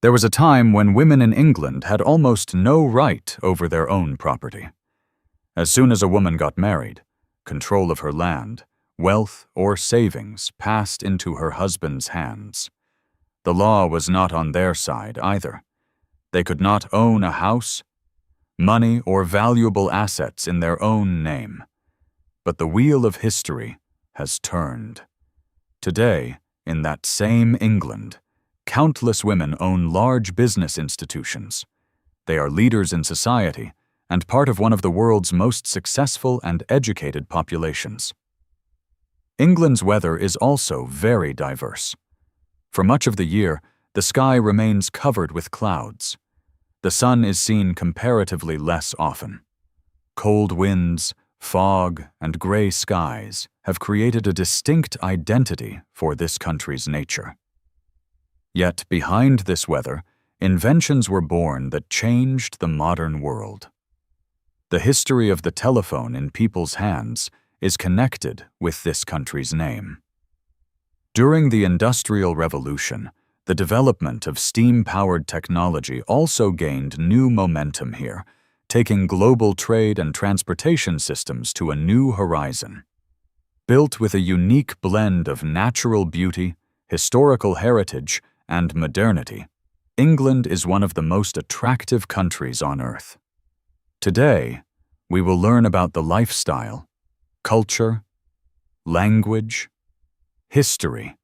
There was a time when women in England had almost no right over their own property. As soon as a woman got married, control of her land, wealth, or savings passed into her husband's hands. The law was not on their side either. They could not own a house, money, or valuable assets in their own name. But the wheel of history has turned. Today, in that same England, countless women own large business institutions. They are leaders in society and part of one of the world's most successful and educated populations. England's weather is also very diverse. For much of the year, the sky remains covered with clouds. The sun is seen comparatively less often. Cold winds, fog, and gray skies have created a distinct identity for this country's nature. Yet behind this weather, inventions were born that changed the modern world. The history of the telephone in people's hands is connected with this country's name. During the Industrial Revolution, the development of steam-powered technology also gained new momentum here, taking global trade and transportation systems to a new horizon. Built with a unique blend of natural beauty, historical heritage, and modernity, England is one of the most attractive countries on earth. Today, we will learn about the lifestyle, culture, language, history,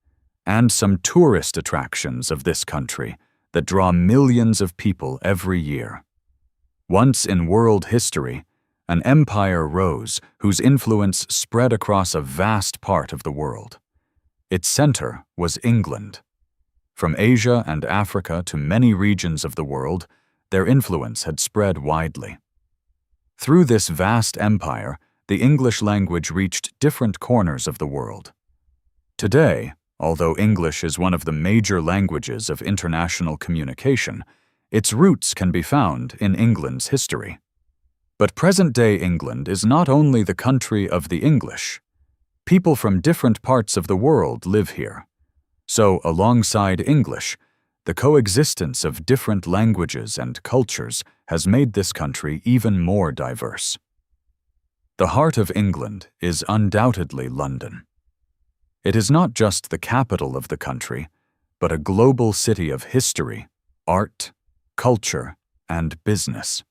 and some tourist attractions of this country that draw millions of people every year. Once in world history, an empire rose whose influence spread across a vast part of the world. Its center was England. From Asia and Africa to many regions of the world, their influence had spread widely. Through this vast empire, the English language reached different corners of the world. Today, although English is one of the major languages of international communication, its roots can be found in England's history. But present-day England is not only the country of the English. People from different parts of the world live here. So, alongside English, the coexistence of different languages and cultures has made this country even more diverse. The heart of England is undoubtedly London. It is not just the capital of the country, but a global city of history, art, culture, and business.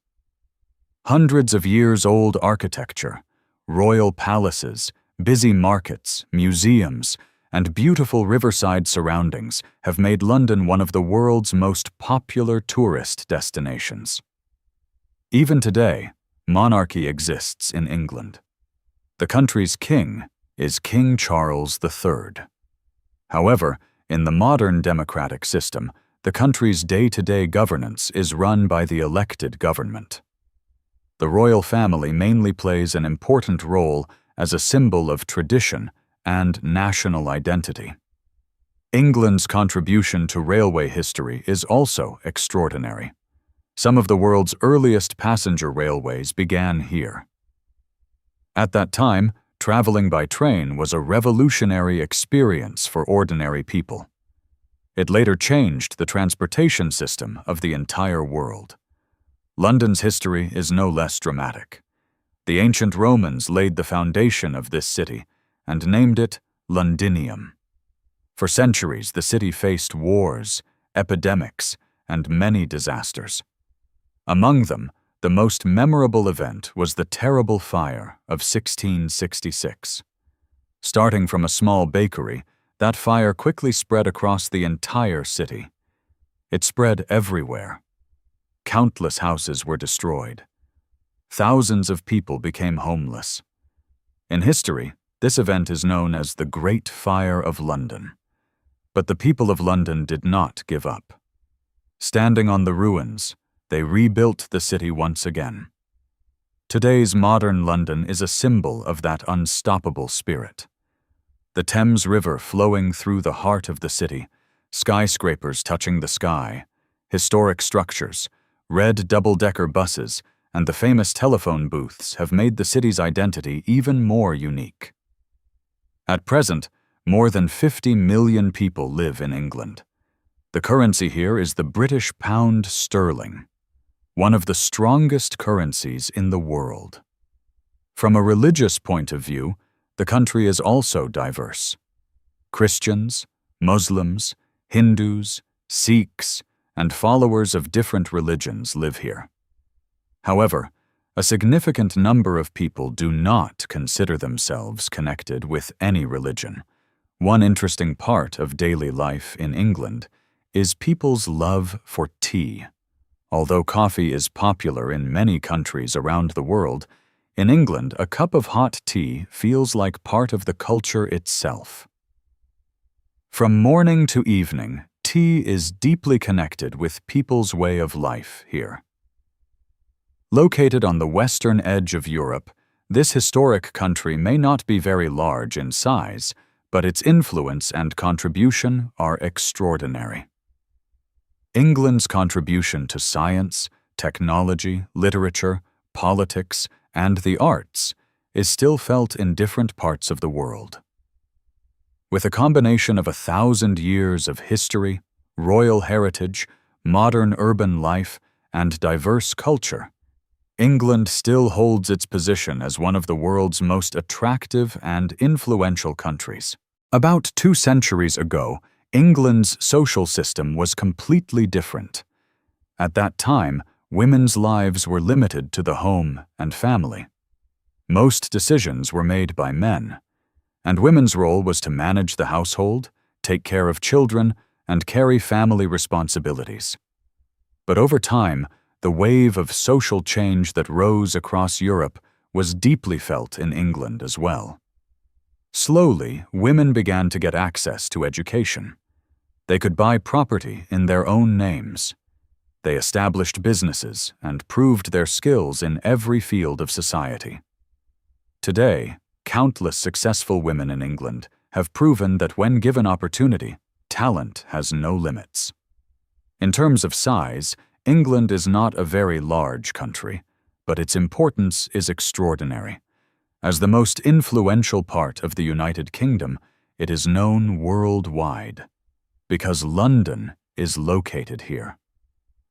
Hundreds of years-old architecture, royal palaces, busy markets, museums, and beautiful riverside surroundings have made London one of the world's most popular tourist destinations. Even today, monarchy exists in England. The country's king is King Charles III. However, in the modern democratic system, the country's day-to-day governance is run by the elected government. The royal family mainly plays an important role as a symbol of tradition and national identity. England's contribution to railway history is also extraordinary. Some of the world's earliest passenger railways began here. At that time, traveling by train was a revolutionary experience for ordinary people. It later changed the transportation system of the entire world. London's history is no less dramatic. The ancient Romans laid the foundation of this city and named it Londinium. For centuries, the city faced wars, epidemics, and many disasters. Among them, the most memorable event was the terrible fire of 1666. Starting from a small bakery, that fire quickly spread across the entire city. It spread everywhere. Countless houses were destroyed. Thousands of people became homeless. In history, this event is known as the Great Fire of London. But the people of London did not give up. Standing on the ruins, they rebuilt the city once again. Today's modern London is a symbol of that unstoppable spirit. The Thames River flowing through the heart of the city, skyscrapers touching the sky, historic structures, red double-decker buses, and the famous telephone booths have made the city's identity even more unique. At present, more than 50 million people live in England. The currency here is the British pound sterling, one of the strongest currencies in the world. From a religious point of view, the country is also diverse. Christians, Muslims, Hindus, Sikhs, and followers of different religions live here. However, a significant number of people do not consider themselves connected with any religion. One interesting part of daily life in England is people's love for tea. Although coffee is popular in many countries around the world, in England, a cup of hot tea feels like part of the culture itself. From morning to evening, tea is deeply connected with people's way of life here. Located on the western edge of Europe, this historic country may not be very large in size, but its influence and contribution are extraordinary. England's contribution to science, technology, literature, politics, and the arts is still felt in different parts of the world. With a combination of 1,000 years of history, royal heritage, modern urban life, and diverse culture, England still holds its position as one of the world's most attractive and influential countries. About 2 centuries ago, England's social system was completely different. At that time, women's lives were limited to the home and family. Most decisions were made by men, and women's role was to manage the household, take care of children, and carry family responsibilities. But over time, the wave of social change that rose across Europe was deeply felt in England as well. Slowly, women began to get access to education. They could buy property in their own names. They established businesses and proved their skills in every field of society. Today, countless successful women in England have proven that when given opportunity, talent has no limits. In terms of size, England is not a very large country, but its importance is extraordinary. As the most influential part of the United Kingdom, it is known worldwide, because London is located here.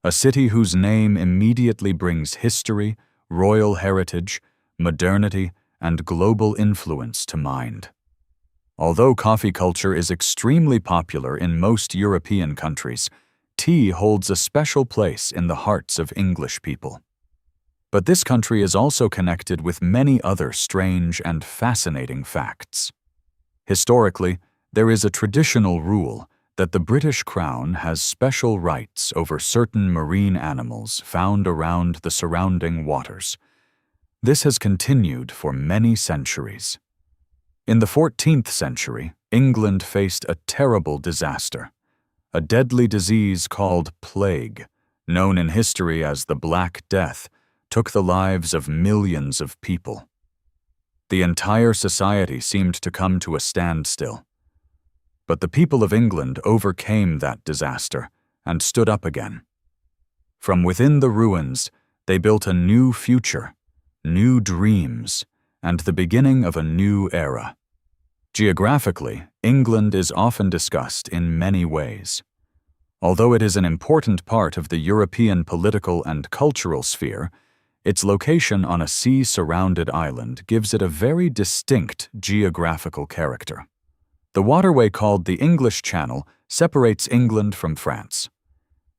A city whose name immediately brings history, royal heritage, modernity, and global influence to mind. Although coffee culture is extremely popular in most European countries, tea holds a special place in the hearts of English people. But this country is also connected with many other strange and fascinating facts. Historically, there is a traditional rule that the British Crown has special rights over certain marine animals found around the surrounding waters. This has continued for many centuries. In the 14th century, England faced a terrible disaster. A deadly disease called plague, known in history as the Black Death, took the lives of millions of people. The entire society seemed to come to a standstill. But the people of England overcame that disaster and stood up again. From within the ruins, they built a new future, new dreams, and the beginning of a new era. Geographically, England is often discussed in many ways. Although it is an important part of the European political and cultural sphere, its location on a sea-surrounded island gives it a very distinct geographical character. The waterway called the English Channel separates England from France.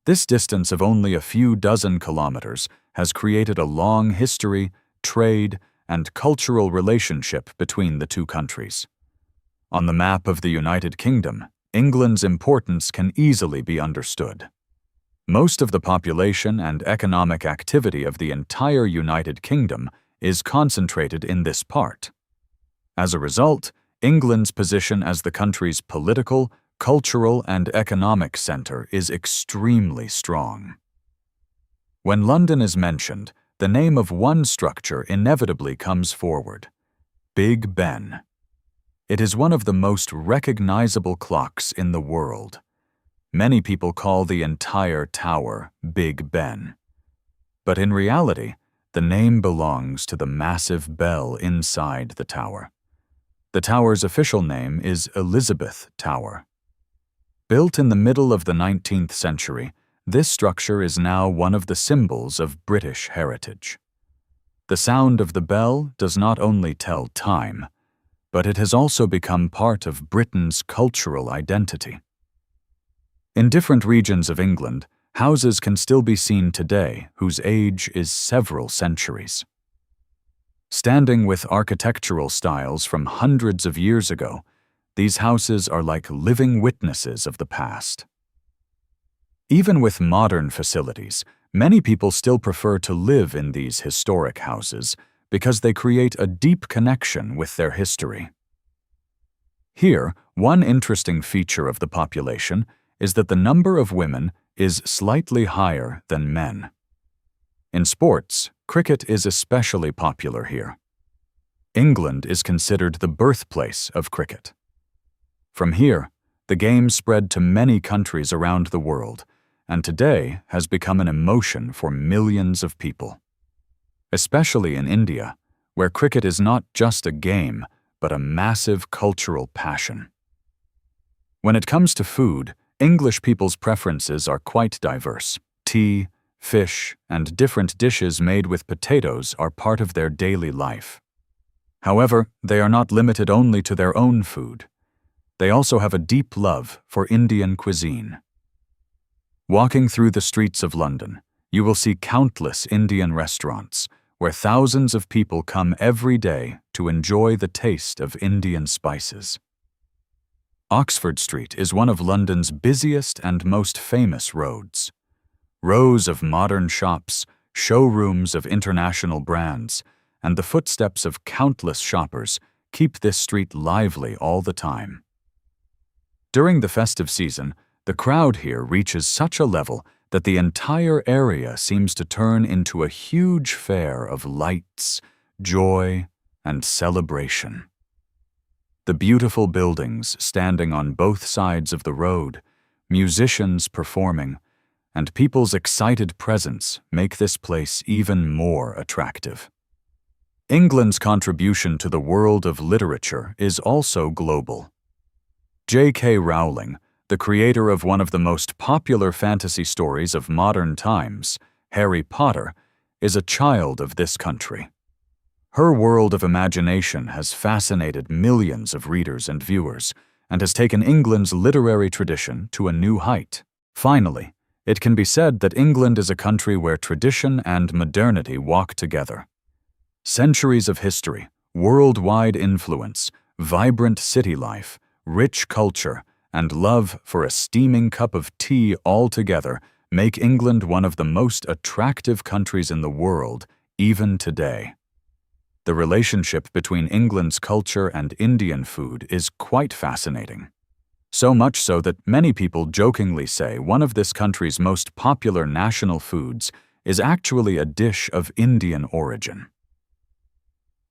This distance of only a few dozen kilometers has created a long history, trade, and cultural relationship between the two countries. On the map of the United Kingdom, England's importance can easily be understood. Most of the population and economic activity of the entire United Kingdom is concentrated in this part. As a result, England's position as the country's political, cultural, and economic center is extremely strong. When London is mentioned, the name of one structure inevitably comes forward: Big Ben. It is one of the most recognizable clocks in the world. Many people call the entire tower Big Ben. But in reality, the name belongs to the massive bell inside the tower. The tower's official name is Elizabeth Tower. Built in the middle of the 19th century, this structure is now one of the symbols of British heritage. The sound of the bell does not only tell time, but it has also become part of Britain's cultural identity. In different regions of England, houses can still be seen today whose age is several centuries. Standing with architectural styles from hundreds of years ago, these houses are like living witnesses of the past. Even with modern facilities, many people still prefer to live in these historic houses because they create a deep connection with their history. Here, one interesting feature of the population is that the number of women is slightly higher than men. In sports, cricket is especially popular here. England is considered the birthplace of cricket. From here, the game spread to many countries around the world, and today has become an emotion for millions of people. Especially in India, where cricket is not just a game, but a massive cultural passion. When it comes to food, English people's preferences are quite diverse. Tea, fish, and different dishes made with potatoes are part of their daily life. However, they are not limited only to their own food. They also have a deep love for Indian cuisine. Walking through the streets of London, you will see countless Indian restaurants where thousands of people come every day to enjoy the taste of Indian spices. Oxford Street is one of London's busiest and most famous roads. Rows of modern shops, showrooms of international brands, and the footsteps of countless shoppers keep this street lively all the time. During the festive season, the crowd here reaches such a level that the entire area seems to turn into a huge fair of lights, joy, and celebration. The beautiful buildings standing on both sides of the road, musicians performing, and people's excited presence make this place even more attractive. England's contribution to the world of literature is also global. J.K. Rowling, the creator of one of the most popular fantasy stories of modern times, Harry Potter, is a child of this country. Her world of imagination has fascinated millions of readers and viewers and has taken England's literary tradition to a new height. Finally, it can be said that England is a country where tradition and modernity walk together. Centuries of history, worldwide influence, vibrant city life, rich culture, and love for a steaming cup of tea all together make England one of the most attractive countries in the world, even today. The relationship between England's culture and Indian food is quite fascinating. So much so that many people jokingly say one of this country's most popular national foods is actually a dish of Indian origin.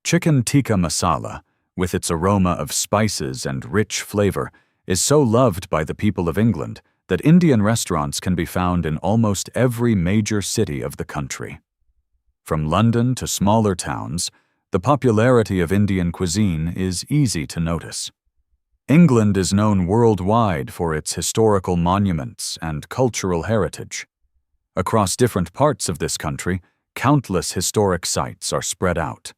Chicken tikka masala, with its aroma of spices and rich flavor, is so loved by the people of England that Indian restaurants can be found in almost every major city of the country. From London to smaller towns, the popularity of Indian cuisine is easy to notice. England is known worldwide for its historical monuments and cultural heritage. Across different parts of this country, countless historic sites are spread out.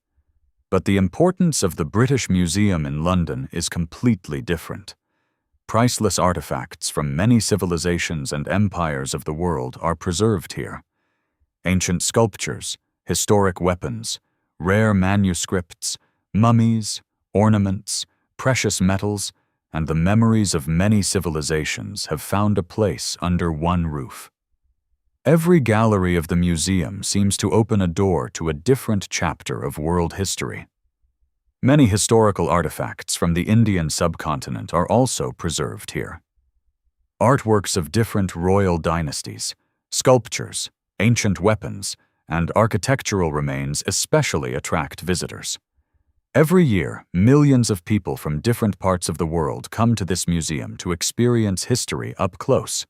But the importance of the British Museum in London is completely different. Priceless artifacts from many civilizations and empires of the world are preserved here. Ancient sculptures, historic weapons, rare manuscripts, mummies, ornaments, precious metals, and the memories of many civilizations have found a place under one roof. Every gallery of the museum seems to open a door to a different chapter of world history. Many historical artifacts from the Indian subcontinent are also preserved here. Artworks of different royal dynasties, sculptures, ancient weapons, and architectural remains especially attract visitors. Every year, millions of people from different parts of the world come to this museum to experience history up close.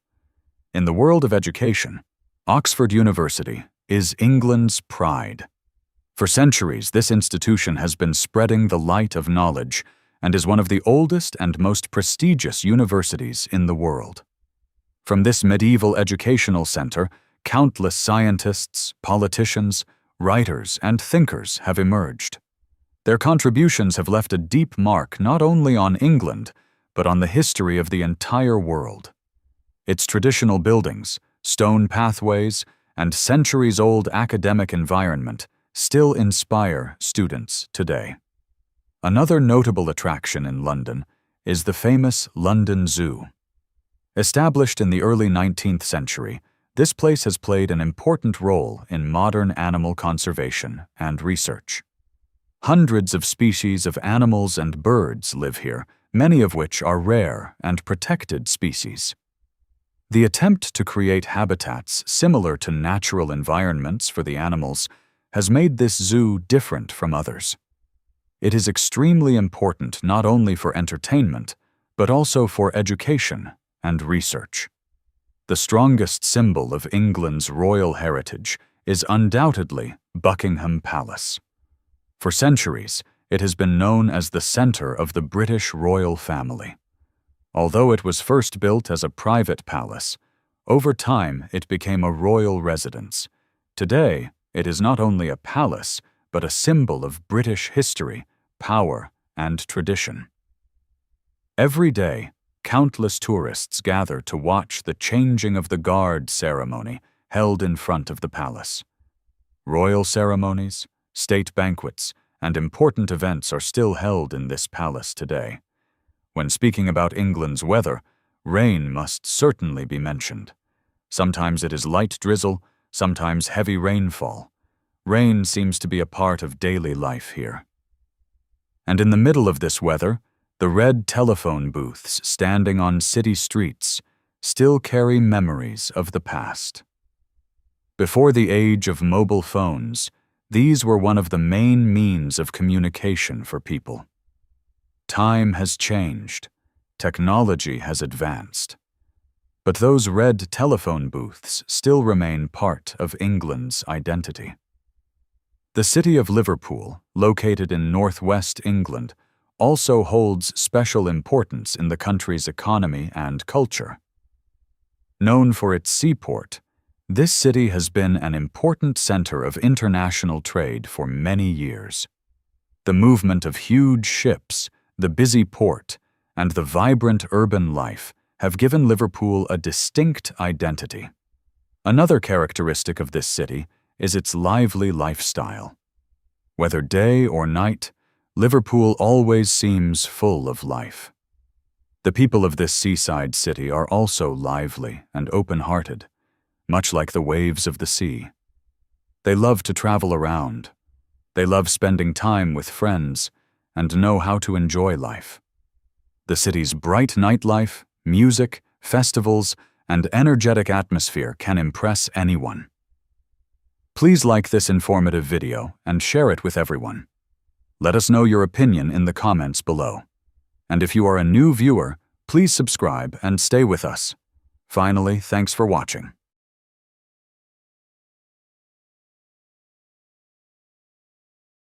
In the world of education, Oxford University is England's pride. For centuries, this institution has been spreading the light of knowledge and is one of the oldest and most prestigious universities in the world. From this medieval educational center, countless scientists, politicians, writers, and thinkers have emerged. Their contributions have left a deep mark not only on England, but on the history of the entire world. Its traditional buildings, stone pathways, and centuries-old academic environment still inspire students today. Another notable attraction in London is the famous London Zoo. Established in the early 19th century, this place has played an important role in modern animal conservation and research. Hundreds of species of animals and birds live here, many of which are rare and protected species. The attempt to create habitats similar to natural environments for the animals has made this zoo different from others. It is extremely important not only for entertainment, but also for education and research. The strongest symbol of England's royal heritage is undoubtedly Buckingham Palace. For centuries, it has been known as the center of the British royal family. Although it was first built as a private palace, over time it became a royal residence. Today, it is not only a palace, but a symbol of British history, power, and tradition. Every day, countless tourists gather to watch the changing of the guard ceremony held in front of the palace. Royal ceremonies, state banquets, and important events are still held in this palace today. When speaking about England's weather, rain must certainly be mentioned. Sometimes it is light drizzle, sometimes heavy rainfall. Rain seems to be a part of daily life here. And in the middle of this weather, the red telephone booths standing on city streets still carry memories of the past. Before the age of mobile phones, these were one of the main means of communication for people. Time has changed. Technology has advanced. But those red telephone booths still remain part of England's identity. The city of Liverpool, located in northwest England, also holds special importance in the country's economy and culture. Known for its seaport, this city has been an important center of international trade for many years. The movement of huge ships, the busy port, and the vibrant urban life have given Liverpool a distinct identity. Another characteristic of this city is its lively lifestyle. Whether day or night, Liverpool always seems full of life. The people of this seaside city are also lively and open-hearted, much like the waves of the sea. They love to travel around. They love spending time with friends and know how to enjoy life. The city's bright nightlife, music, festivals, and energetic atmosphere can impress anyone. Please like this informative video and share it with everyone. Let us know your opinion in the comments below. And if you are a new viewer, please subscribe and stay with us. Finally, thanks for watching.